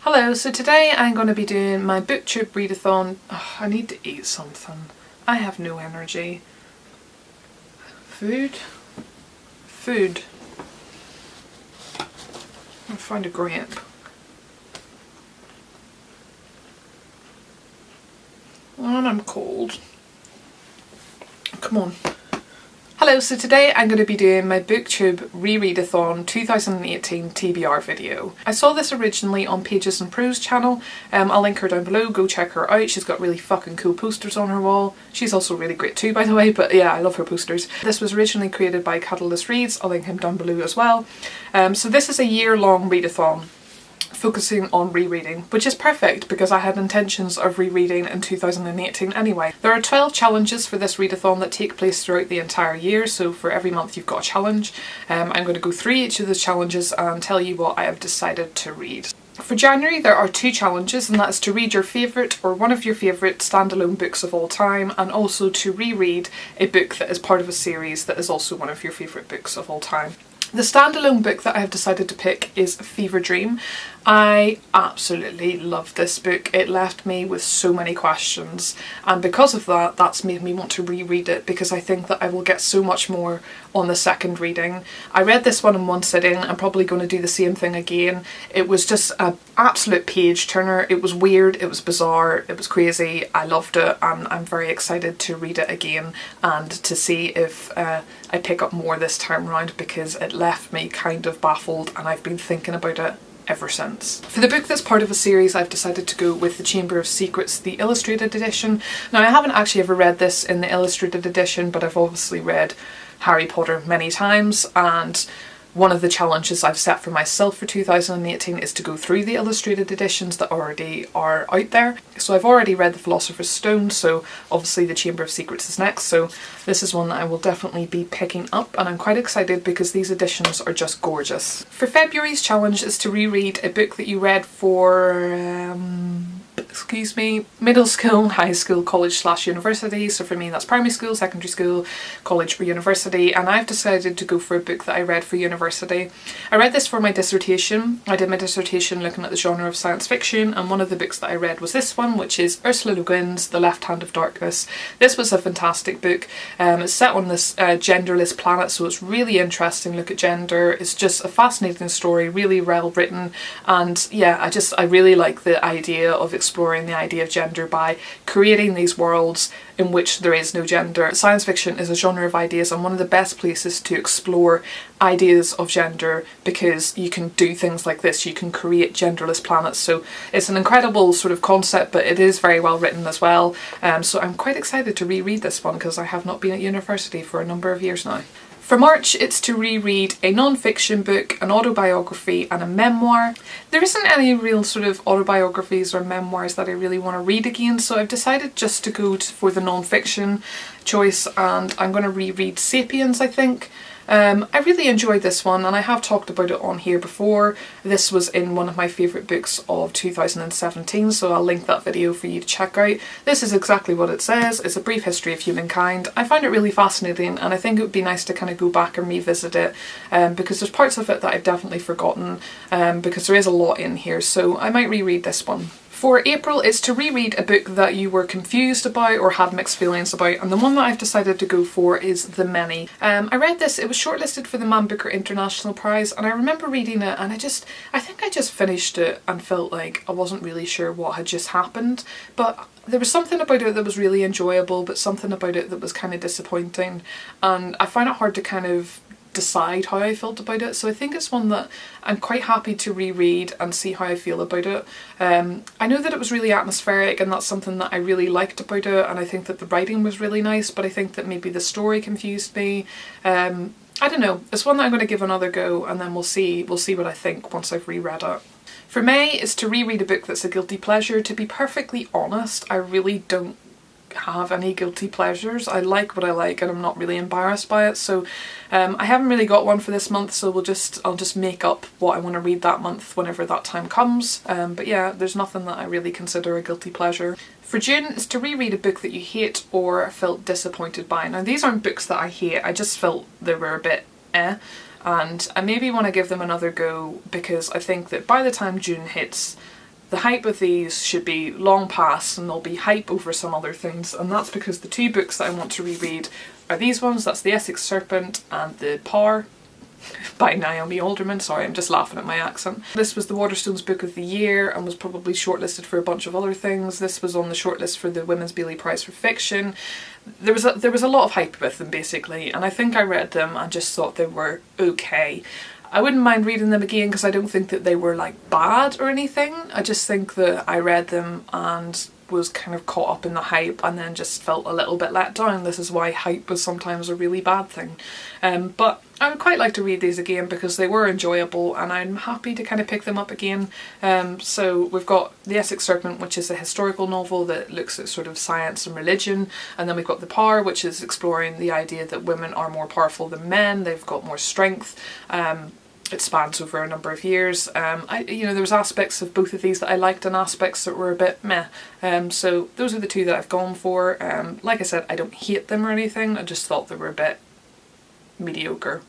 Hello, so today I'm going to be doing my Booktube Rereadathon. Oh, I need to eat something. I have no energy. Food? Food. I'll find a grape. And I'm cold. Come on. Hello, so today I'm going to be doing my Booktube Rereadathon 2018 TBR video. I saw this originally on Pages and Prose channel. I'll link her down below, go check her out. She's got really fucking cool posters on her wall. She's also really great too, by the way, but yeah, I love her posters. This was originally created by Catalyst Reads. I'll link him down below as well. So this is a year-long readathon, focusing on rereading, which is perfect because I had intentions of rereading in 2018 anyway. There are 12 challenges for this readathon that take place throughout the entire year, so for every month you've got a challenge. I'm going to go through each of those challenges and tell you what I have decided to read. For January there are 2 challenges, and that is to read your favourite or one of your favourite standalone books of all time, and also to reread a book that is part of a series that is also one of your favourite books of all time. The standalone book that I have decided to pick is Fever Dream. I absolutely love this book. It left me with so many questions, and because of that, that's made me want to reread it because I think that I will get so much more on the second reading. I read this one in one sitting. I'm probably going to do the same thing again. It was just an absolute page turner. It was weird, it was bizarre, it was crazy. I loved it, and I'm very excited to read it again and to see if I pick up more this time around, because it left me kind of baffled and I've been thinking about it ever since. For the book that's part of a series, I've decided to go with The Chamber of Secrets, the illustrated edition. Now, I haven't actually ever read this in the illustrated edition, but I've obviously read Harry Potter many times, and one of the challenges I've set for myself for 2018 is to go through the illustrated editions that already are out there. So I've already read The Philosopher's Stone, so obviously The Chamber of Secrets is next, so this is one that I will definitely be picking up, and I'm quite excited because these editions are just gorgeous. For February's challenge is to reread a book that you read for middle school, high school, college / university. So for me that's primary school, secondary school, college or university, and I've decided to go for a book that I read for university. I read this for my dissertation. I did my dissertation looking at the genre of science fiction, and one of the books that I read was this one, which is Ursula Le Guin's The Left Hand of Darkness. This was a fantastic book. It's set on this genderless planet, so it's really interesting look at gender. It's just a fascinating story, really well written, and yeah, I really like the idea of exploring the idea of gender by creating these worlds in which there is no gender. Science fiction is a genre of ideas, and one of the best places to explore ideas of gender, because you can do things like this. You can create genderless planets, so it's an incredible sort of concept, but it is very well written as well. So I'm quite excited to reread this one because I have not been at university for a number of years now. For March, it's to reread a non-fiction book, an autobiography and a memoir. There isn't any real sort of autobiographies or memoirs that I really want to read again, so I've decided just to go for the non-fiction choice, and I'm going to reread Sapiens, I think. I really enjoyed this one, and I have talked about it on here before. This was in one of my favourite books of 2017, so I'll link that video for you to check out. This is exactly what it says. It's a brief history of humankind. I found it really fascinating, and I think it would be nice to kind of go back and revisit it, because there's parts of it that I've definitely forgotten, because there is a lot in here, so I might reread this one. For April is to reread a book that you were confused about or had mixed feelings about, and the one that I've decided to go for is The Many. I read this, it was shortlisted for the Man Booker International Prize, and I remember reading it, and I think I just finished it and felt like I wasn't really sure what had just happened, but there was something about it that was really enjoyable, but something about it that was kind of disappointing, and I find it hard to kind of decide how I felt about it, so I think it's one that I'm quite happy to reread and see how I feel about it. I know that it was really atmospheric, and that's something that I really liked about it, and I think that the writing was really nice, but I think that maybe the story confused me. I don't know, it's one that I'm going to give another go, and then we'll see what I think once I've reread it. For May is to reread a book that's a guilty pleasure. To be perfectly honest, I really don't have any guilty pleasures. I like what I like, and I'm not really embarrassed by it, so I haven't really got one for this month, so I'll just make up what I want to read that month whenever that time comes. But yeah, there's nothing that I really consider a guilty pleasure. For June is to reread a book that you hate or felt disappointed by. Now, these aren't books that I hate, I just felt they were a bit and I maybe want to give them another go, because I think that by the time June hits, the hype of these should be long past and there'll be hype over some other things, and that's because the two books that I want to reread are these ones. That's The Essex Serpent and The Power by Naomi Alderman. Sorry, I'm just laughing at my accent. This was the Waterstones Book of the Year and was probably shortlisted for a bunch of other things. This was on the shortlist for the Women's Bailey Prize for Fiction. There was a lot of hype with them basically, and I think I read them and just thought they were okay. I wouldn't mind reading them again because I don't think that they were like bad or anything. I just think that I read them and was kind of caught up in the hype and then just felt a little bit let down. This is why hype was sometimes a really bad thing. But I would quite like to read these again because they were enjoyable and I'm happy to kind of pick them up again. So we've got The Essex Serpent, which is a historical novel that looks at sort of science and religion, and then we've got The Power, which is exploring the idea that women are more powerful than men, they've got more strength. It spans over a number of years. There was aspects of both of these that I liked and aspects that were a bit meh. So those are the two that I've gone for. Like I said, I don't hate them or anything, I just thought they were a bit mediocre.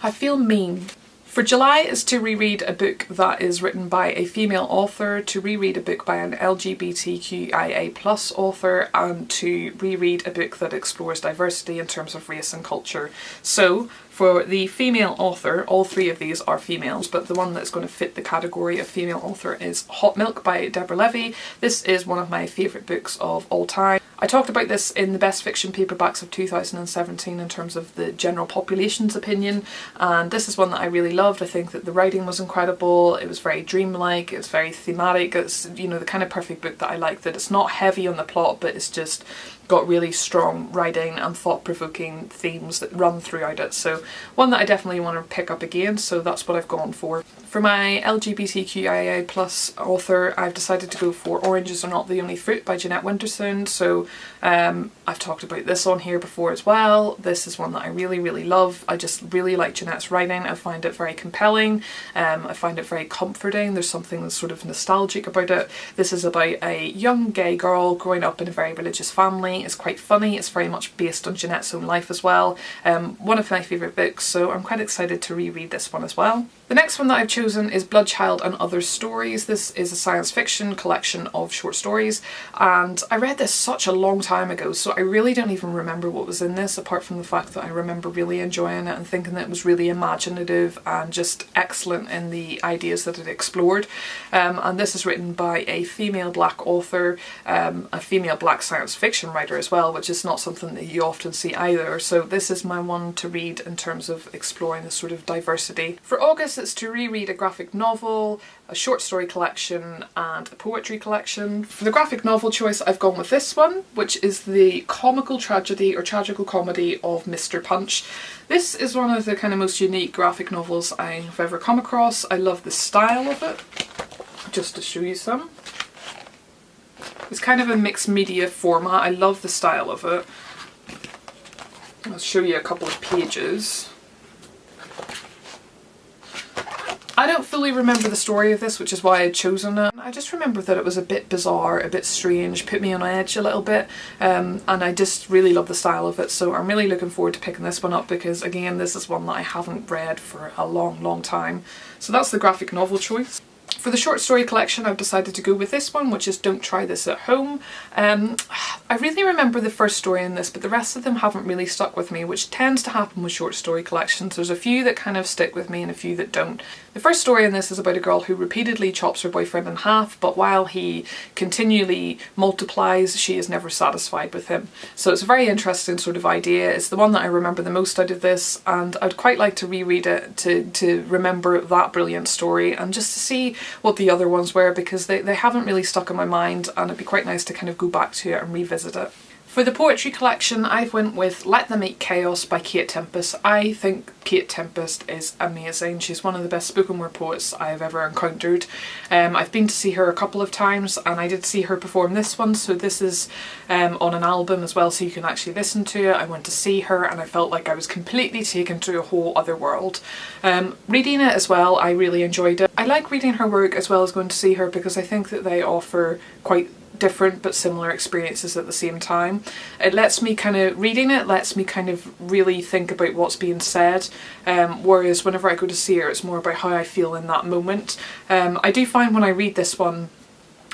I feel mean. For July is to reread a book that is written by a female author, to reread a book by an LGBTQIA+ author, and to reread a book that explores diversity in terms of race and culture. So for the female author, all three of these are females, but the one that's going to fit the category of female author is Hot Milk by Deborah Levy. This is one of my favourite books of all time. I talked about this in the best fiction paperbacks of 2017 in terms of the general population's opinion, and this is one that I really loved. I think that the writing was incredible, it was very dreamlike, it was very thematic, it's the kind of perfect book that I like, that it's not heavy on the plot but it's just got really strong writing and thought-provoking themes that run throughout it. So one that I definitely want to pick up again, so that's what I've gone for. For my LGBTQIA+ author, I've decided to go for Oranges Are Not the Only Fruit by Jeanette Wintersohn. So I've talked about this on here before as well. This is one that I really, really love. I just really like Jeanette's writing. I find it very compelling. I find it very comforting. There's something that's sort of nostalgic about it. This is about a young gay girl growing up in a very religious family. It's quite funny. It's very much based on Jeanette's own life as well. One of my favourite books, so I'm quite excited to reread this one as well. The next one that I've chosen is Bloodchild and Other Stories. This is a science fiction collection of short stories, and I read this such a long time ago, so I really don't even remember what was in this, apart from the fact that I remember really enjoying it and thinking that it was really imaginative and just excellent in the ideas that it explored. And this is written by a female black author, a female black science fiction writer as well, which is not something that you often see either. So this is my one to read in terms of exploring this sort of diversity. For August, it's to reread a graphic novel, a short story collection and a poetry collection. For the graphic novel choice, I've gone with this one, which is the comical tragedy or tragical comedy of Mr. Punch. This is one of the kind of most unique graphic novels I've ever come across. I love the style of it. Just to show you some. It's kind of a mixed media format. I love the style of it. I'll show you a couple of pages. I don't fully remember the story of this, which is why I'd chosen it. I just remember that it was a bit bizarre, a bit strange, put me on edge a little bit, and I just really love the style of it, so I'm really looking forward to picking this one up because, again, this is one that I haven't read for a long, long time. So that's the graphic novel choice. For the short story collection, I've decided to go with this one, which is Don't Try This at Home. I really remember the first story in this, but the rest of them haven't really stuck with me, which tends to happen with short story collections. There's a few that kind of stick with me and a few that don't. The first story in this is about a girl who repeatedly chops her boyfriend in half, but while he continually multiplies, she is never satisfied with him. So it's a very interesting sort of idea. It's the one that I remember the most out of this, and I'd quite like to reread it to remember that brilliant story and just to see what the other ones were, because they haven't really stuck in my mind, and it'd be quite nice to kind of go back to it and revisit it. For the poetry collection, I've went with Let Them Eat Chaos by Kate Tempest. I think Kate Tempest is amazing. She's one of the best spoken word poets I've ever encountered. I've been to see her a couple of times, and I did see her perform this one, so this is on an album as well, so you can actually listen to it. I went to see her and I felt like I was completely taken to a whole other world. Reading it as well, I really enjoyed it. I like reading her work as well as going to see her because I think that they offer quite different but similar experiences at the same time. It lets me reading it lets me kind of really think about what's being said, whereas whenever I go to see her, it's more about how I feel in that moment. I do find when I read this one,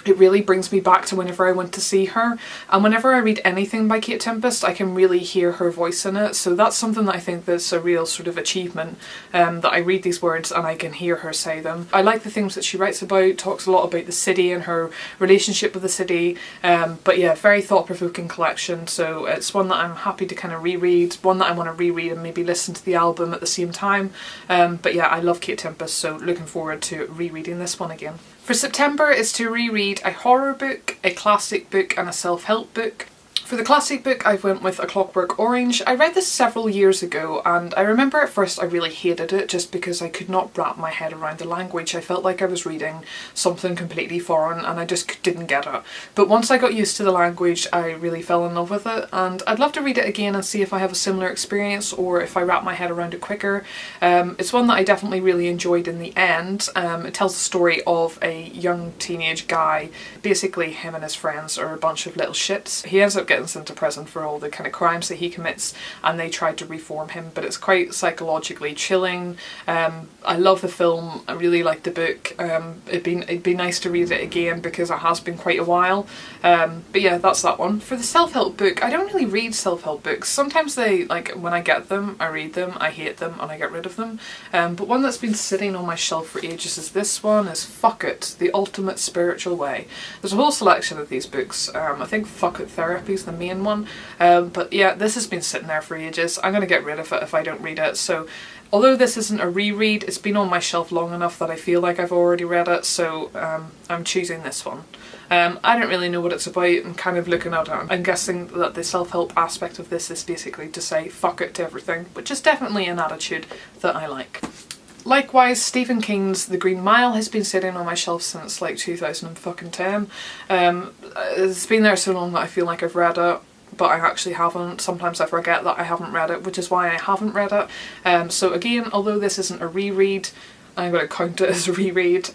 it really brings me back to whenever I went to see her. And whenever I read anything by Kate Tempest, I can really hear her voice in it. So that's something that I think that's a real sort of achievement, that I read these words and I can hear her say them. I like the things that she writes about, talks a lot about the city and her relationship with the city. But yeah, very thought-provoking collection. So it's one that I'm happy to kind of reread, one that I want to reread and maybe listen to the album at the same time. But yeah, I love Kate Tempest, so looking forward to rereading this one again. For September is to reread a horror book, a classic book and a self-help book. For the classic book, I went with A Clockwork Orange. I read this several years ago and I remember at first I really hated it just because I could not wrap my head around the language. I felt like I was reading something completely foreign and I just didn't get it. But once I got used to the language, I really fell in love with it, and I'd love to read it again and see if I have a similar experience or if I wrap my head around it quicker. It's one that I definitely really enjoyed in the end. It tells the story of a young teenage guy. Basically, him and his friends are a bunch of little shits. He ends up getting sent to prison for all the kind of crimes that he commits, and they tried to reform him, but it's quite psychologically chilling. I love the film, I really like the book. It'd be nice to read it again because it has been quite a while. But yeah, that's that one. For the self-help book, I don't really read self-help books. Sometimes they, like, when I get them, I read them, I hate them, and I get rid of them. But one that's been sitting on my shelf for ages is this one, is Fuck It, The Ultimate Spiritual Way. There's a whole selection of these books. I think Fuck It Therapy is the main one. But yeah, this has been sitting there for ages. I'm going to get rid of it if I don't read it. So although this isn't a reread, it's been on my shelf long enough that I feel like I've already read it, so I'm choosing this one. I don't really know what it's about. I'm kind of looking at it. I'm guessing that the self-help aspect of this is basically to say fuck it to everything, which is definitely an attitude that I like. Likewise, Stephen King's The Green Mile has been sitting on my shelf since like 2010. It's been there so long that I feel like I've read it, but I actually haven't. Sometimes I forget that I haven't read it, which is why I haven't read it. So again, although this isn't a reread, I'm going to count it as a reread.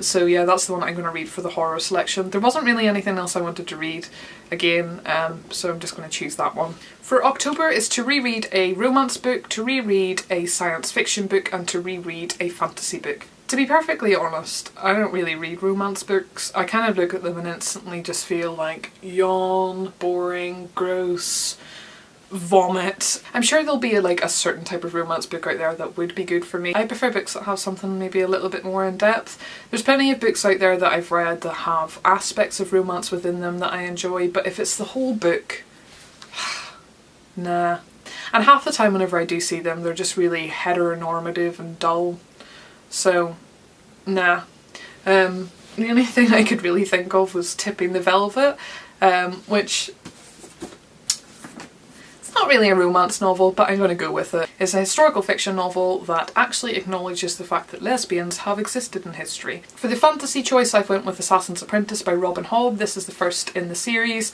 So yeah, that's the one I'm going to read for the horror selection. There wasn't really anything else I wanted to read again, so I'm just going to choose that one. For October is to reread a romance book, to reread a science fiction book, and to reread a fantasy book. To be perfectly honest, I don't really read romance books. I kind of look at them and instantly just feel like yawn, boring, gross, vomit. I'm sure there'll be like a certain type of romance book out there that would be good for me. I prefer books that have something maybe a little bit more in depth. There's plenty of books out there that I've read that have aspects of romance within them that I enjoy, but if it's the whole book, nah. And half the time whenever I do see them, they're just really heteronormative and dull. So, nah. The only thing I could really think of was Tipping the Velvet, which not really a romance novel, but I'm going to go with it. It's a historical fiction novel that actually acknowledges the fact that lesbians have existed in history. For the fantasy choice, I went with Assassin's Apprentice by Robin Hobb. This is the first in the series.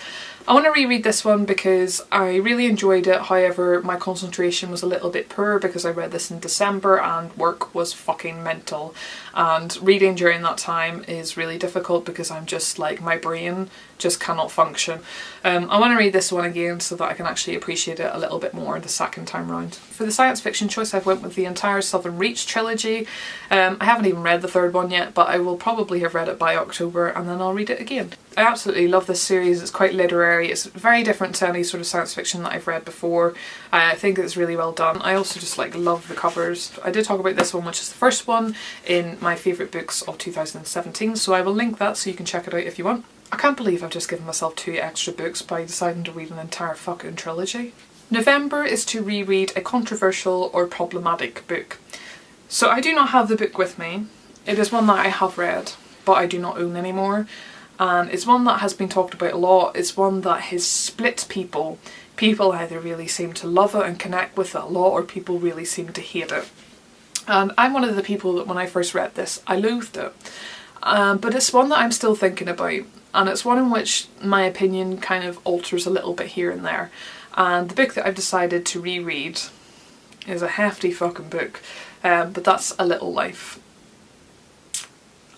I want to reread this one because I really enjoyed it, however my concentration was a little bit poor because I read this in December and work was fucking mental, and reading during that time is really difficult because I'm just like, my brain just cannot function. I want to read this one again so that I can actually appreciate it a little bit more the second time round. For the science fiction choice, I've went with the entire Southern Reach trilogy. I haven't even read the third one yet, but I will probably have read it by October and then I'll read it again. I absolutely love this series. It's quite literary. It's very different to any sort of science fiction that I've read before. I think it's really well done. I also just like love the covers. I did talk about this one, which is the first one in my favourite books of 2017, so I will link that so you can check it out if you want. I can't believe I've just given myself 2 extra books by deciding to read an entire fucking trilogy. November is to reread a controversial or problematic book. So I do not have the book with me. It is one that I have read, but I do not own anymore. And it's one that has been talked about a lot. It's one that has split people. People either really seem to love it and connect with it a lot, or people really seem to hate it. And I'm one of the people that when I first read this, I loathed it. But it's one that I'm still thinking about. And it's one in which my opinion kind of alters a little bit here and there. And the book that I've decided to reread is a hefty fucking book, but that's A Little Life.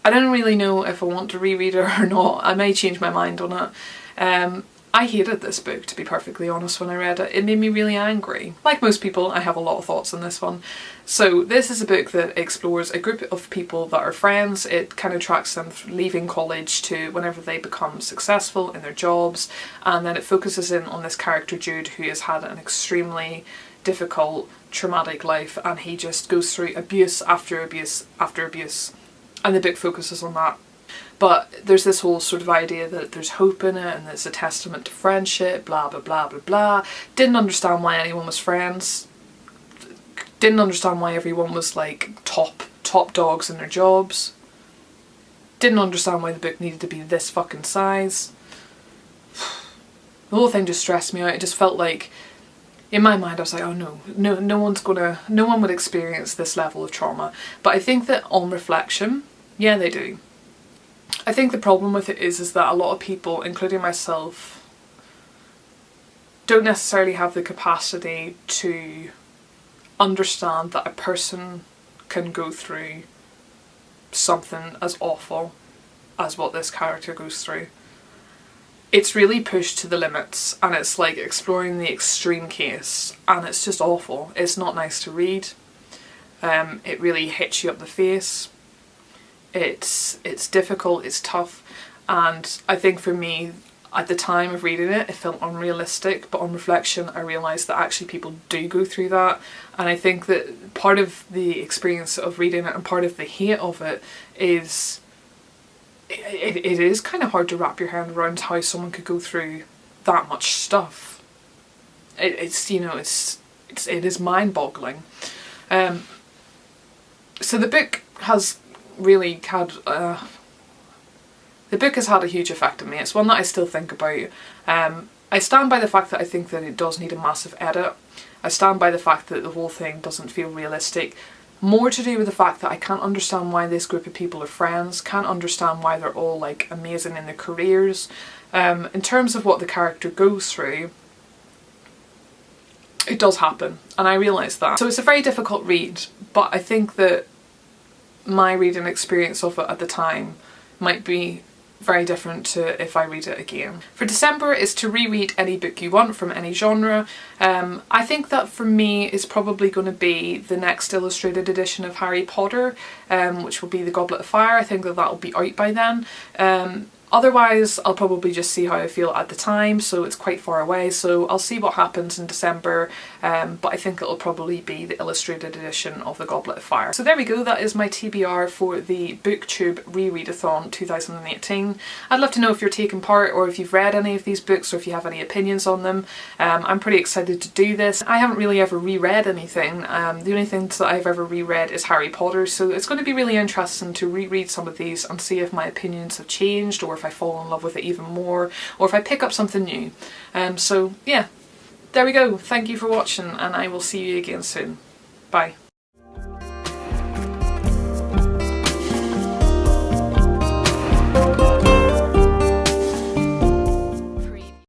I don't really know if I want to reread it or not. I may change my mind on it. I hated this book, to be perfectly honest, when I read it. It made me really angry. Like most people, I have a lot of thoughts on this one. So this is a book that explores a group of people that are friends. It kind of tracks them leaving college to whenever they become successful in their jobs, and then it focuses in on this character Jude, who has had an extremely difficult, traumatic life, and he just goes through abuse after abuse after abuse. And the book focuses on that. But there's this whole sort of idea that there's hope in it and it's a testament to friendship, blah blah blah blah blah. Didn't understand why anyone was friends. Didn't understand why everyone was like top dogs in their jobs. Didn't understand why the book needed to be this fucking size. The whole thing just stressed me out. It just felt like, in my mind I was like, oh no one would experience this level of trauma. But I think that on reflection, yeah, they do. I think the problem with it is that a lot of people, including myself, don't necessarily have the capacity to understand that a person can go through something as awful as what this character goes through. It's really pushed to the limits, and it's like exploring the extreme case, and it's just awful. It's not nice to read. It really hits you up the face. It's difficult, it's tough, and I think for me, at the time of reading it, it felt unrealistic, but on reflection I realised that actually people do go through that, and I think that part of the experience of reading it and part of the hate of it is it is kind of hard to wrap your head around how someone could go through that much stuff. It is mind-boggling. So the book has really had the book has had a huge effect on me. It's one that I still think about. I stand by the fact that I think that it does need a massive edit. I stand by the fact that the whole thing doesn't feel realistic. More to do with the fact that I can't understand why this group of people are friends, can't understand why they're all like amazing in their careers. In terms of what the character goes through, it does happen, and I realise that. So it's a very difficult read, but I think that my reading experience of it at the time might be very different to if I read it again. For December is to reread any book you want from any genre. I think that for me is probably going to be the next illustrated edition of Harry Potter, which will be The Goblet of Fire. I think that will be out by then. Otherwise, I'll probably just see how I feel at the time, so it's quite far away, so I'll see what happens in December, but I think it'll probably be the illustrated edition of The Goblet of Fire. So there we go, that is my TBR for the Booktube Rereadathon 2018. I'd love to know if you're taking part, or if you've read any of these books, or if you have any opinions on them. I'm pretty excited to do this. I haven't really ever reread anything. The only things that I've ever reread is Harry Potter, so it's going to be really interesting to reread some of these and see if my opinions have changed, or if I fall in love with it even more, or if I pick up something new. So yeah, there we go. Thank you for watching, and I will see you again soon. Bye.